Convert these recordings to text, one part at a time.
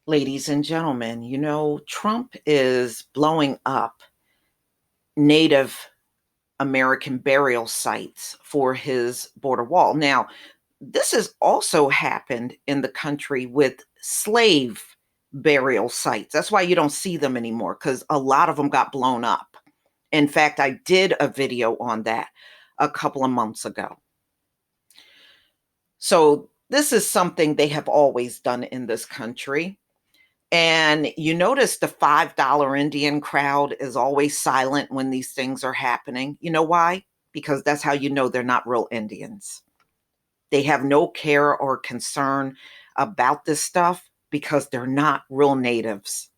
Ladies and gentlemen, Trump is blowing up Native American burial sites for his border wall. Now, this has also happened in the country with slave burial sites. That's why you don't see them anymore, because a lot of them got blown up. In fact, I did a video on that a couple of months ago. So, this is something they have always done in this country. And you notice the $5 Indian crowd is always silent when these things are happening. You know why? Because that's how you know they're not real Indians. They have no care or concern about this stuff because they're not real natives.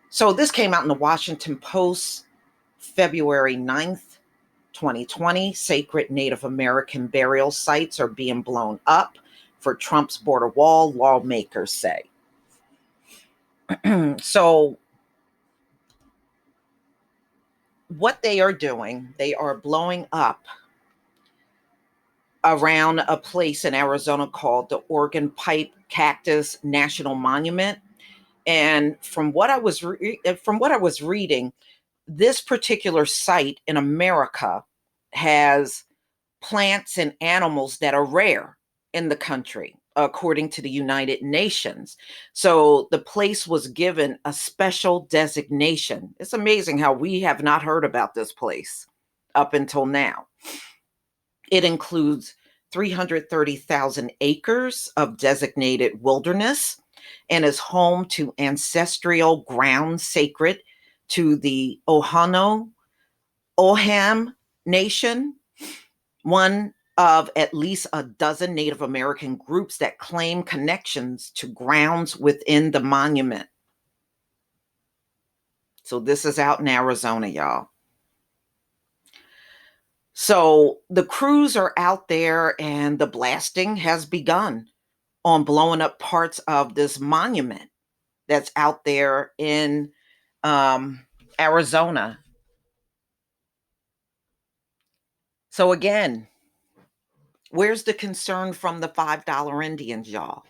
So this came out in the Washington Post, February 9th, 2020. Sacred Native American burial sites are being blown up for Trump's border wall, lawmakers say. So what they are doing, they are blowing up around a place in Arizona called the Oregon Pipe Cactus National Monument. And from what I was reading, this particular site in America has plants and animals that are rare in the country, according to the United Nations. So the place was given a special designation. It's amazing how we have not heard about this place up until now. It includes 330,000 acres of designated wilderness and is home to ancestral grounds sacred to the Oham Nation, one of at least a dozen Native American groups that claim connections to grounds within the monument. So this is out in Arizona, y'all. So the crews are out there and the blasting has begun on blowing up parts of this monument that's out there in Arizona. So again, where's the concern from the $5 Indians, y'all?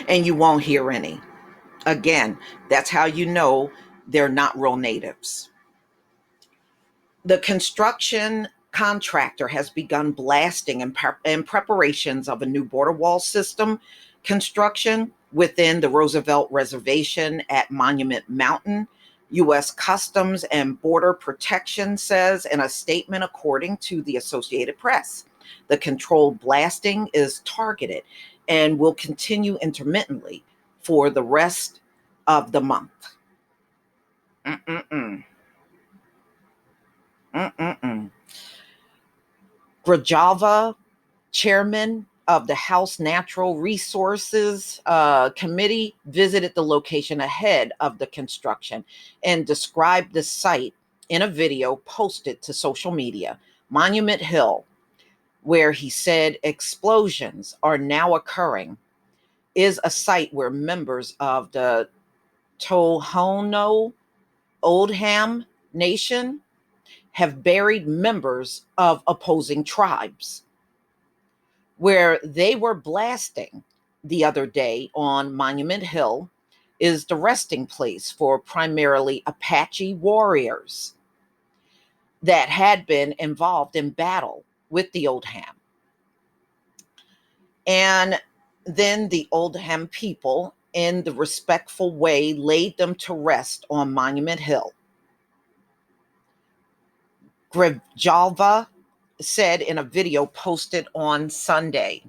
And you won't hear any. Again, that's how you know they're not real natives. The construction contractor has begun blasting in preparations of a new border wall system construction within the Roosevelt Reservation at Monument Mountain. U.S. Customs and Border Protection says in a statement, according to the Associated Press, the controlled blasting is targeted and will continue intermittently for the rest of the month. Mm-mm-mm. Mm-mm-mm. Grajava, chairman of the House Natural Resources Committee, visited the location ahead of the construction and described the site in a video posted to social media. Monument Hill, where he said explosions are now occurring, is a site where members of the Tohono O'odham Nation have buried members of opposing tribes. Where they were blasting the other day on Monument Hill is the resting place for primarily Apache warriors that had been involved in battle with the Oldham. And then the Oldham people, in the respectful way, laid them to rest on Monument Hill. Grijalva said in a video posted on Sunday.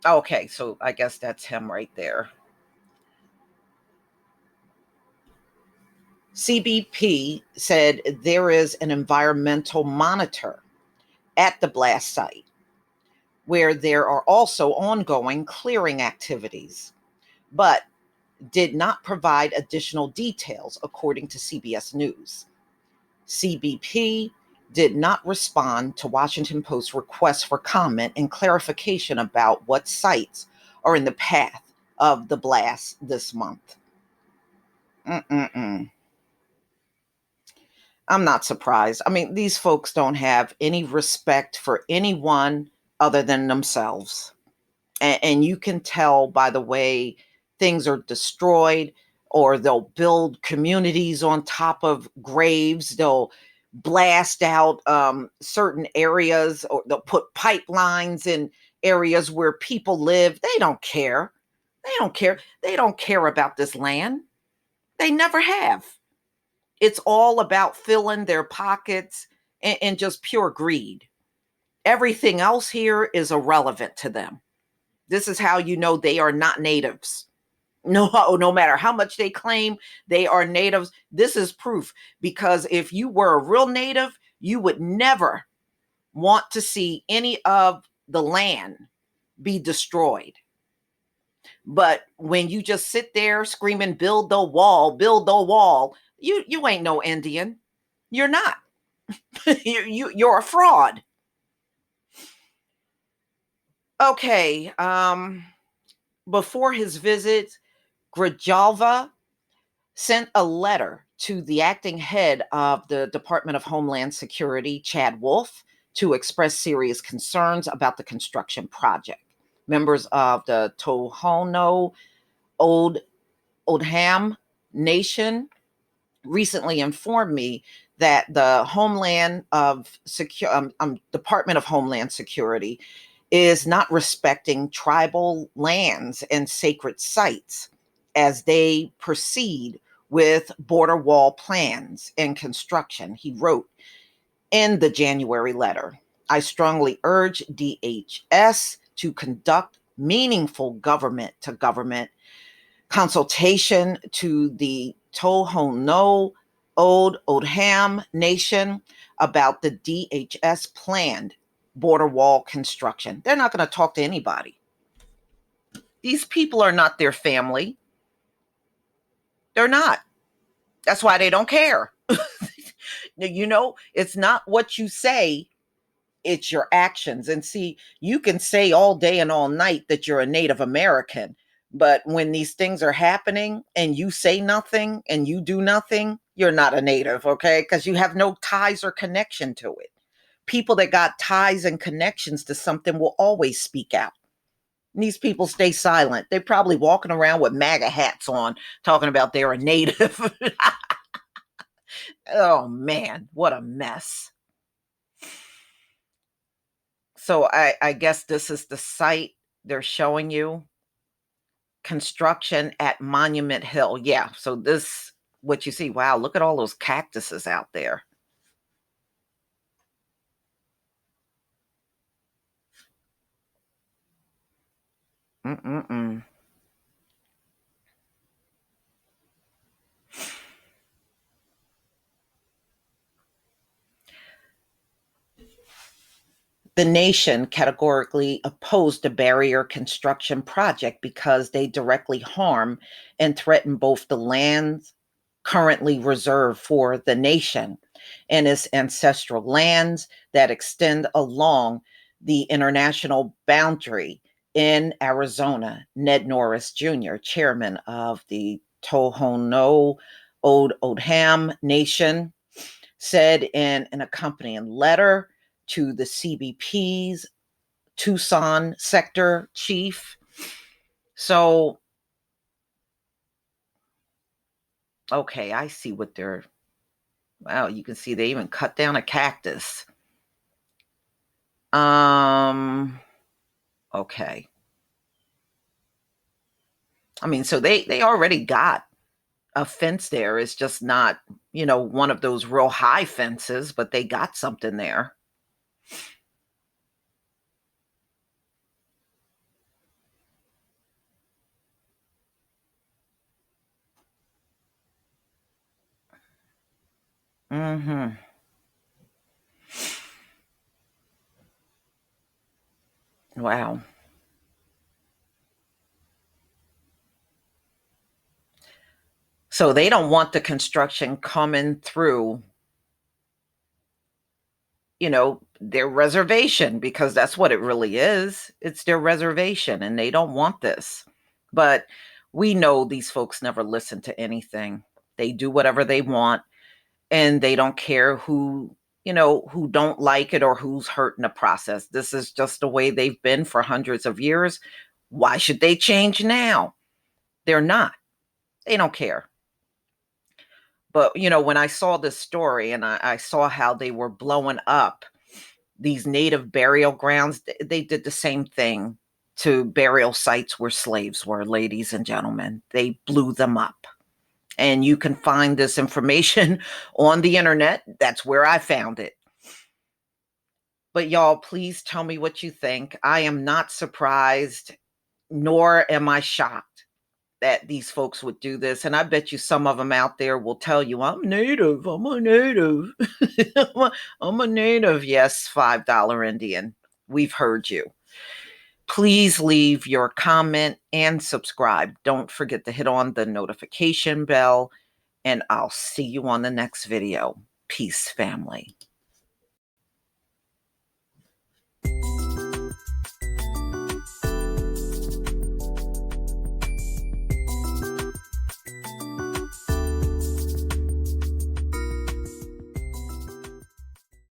Okay, so I guess that's him right there. CBP said there is an environmental monitor at the blast site where there are also ongoing clearing activities, but did not provide additional details, according to CBS News. CBP did not respond to Washington Post's request for comment and clarification about what sites are in the path of the blast this month. Mm-mm-mm. I'm not surprised. I mean, these folks don't have any respect for anyone other than themselves. And you can tell by the way things are destroyed, or they'll build communities on top of graves. They'll blast out certain areas, or they'll put pipelines in areas where people live. They don't care. They don't care. They don't care about this land. They never have. It's all about filling their pockets and just pure greed. Everything else here is irrelevant to them. This is how you know they are not natives. No, no matter how much they claim they are natives, this is proof. Because if you were a real native, you would never want to see any of the land be destroyed. But when you just sit there screaming, build the wall, you ain't no Indian. You're not. You're a fraud. Okay. Before his visit, Grijalva sent a letter to the acting head of the Department of Homeland Security, Chad Wolf, to express serious concerns about the construction project. Members of the Tohono Old Oldham Nation recently informed me that the Department of Homeland Security is not respecting tribal lands and sacred sites as they proceed with border wall plans and construction. He wrote in the January letter, I strongly urge DHS to conduct meaningful government to government consultation to the Tohono Old Oldham Nation about the DHS planned border wall construction. They're not going to talk to anybody. These people are not their family. They're not. That's why they don't care. It's not what you say, it's your actions. And see, you can say all day and all night that you're a Native American, but when these things are happening and you say nothing and you do nothing, you're not a Native, okay? Because you have no ties or connection to it. People that got ties and connections to something will always speak out. And these people stay silent. They're probably walking around with MAGA hats on, talking about they're a Native. Oh man, what a mess. So I guess this is the site they're showing you. Construction at Monument Hill. Yeah. So this, what you see, wow, look at all those cactuses out there. Mm-mm-mm. The nation categorically opposed the barrier construction project because they directly harm and threaten both the lands currently reserved for the nation and its ancestral lands that extend along the international boundary in Arizona. Ned Norris Jr., chairman of the Tohono Old Oldham Nation, said in an accompanying letter to the CBP's Tucson sector chief. So, okay, I see what they're, wow, you can see they even cut down a cactus. Okay. I mean, so they already got a fence there. It's just not, one of those real high fences, but they got something there. Mhm. Wow. So they don't want the construction coming through, their reservation, because that's what it really is. It's their reservation and they don't want this. But we know these folks never listen to anything. They do whatever they want and they don't care who who don't like it or who's hurt in the process. This is just the way they've been for hundreds of years. Why should they change now? They're not. They don't care. But, when I saw this story and I saw how they were blowing up these native burial grounds, they did the same thing to burial sites where slaves were, ladies and gentlemen. They blew them up. And you can find this information on the internet. That's where I found it. But y'all, please tell me what you think. I am not surprised, nor am I shocked that these folks would do this. And I bet you some of them out there will tell you, I'm native. I'm a native. I'm a native. Yes, $5 Indian. We've heard you. Please leave your comment and subscribe. Don't forget to hit on the notification bell, and I'll see you on the next video. Peace, family.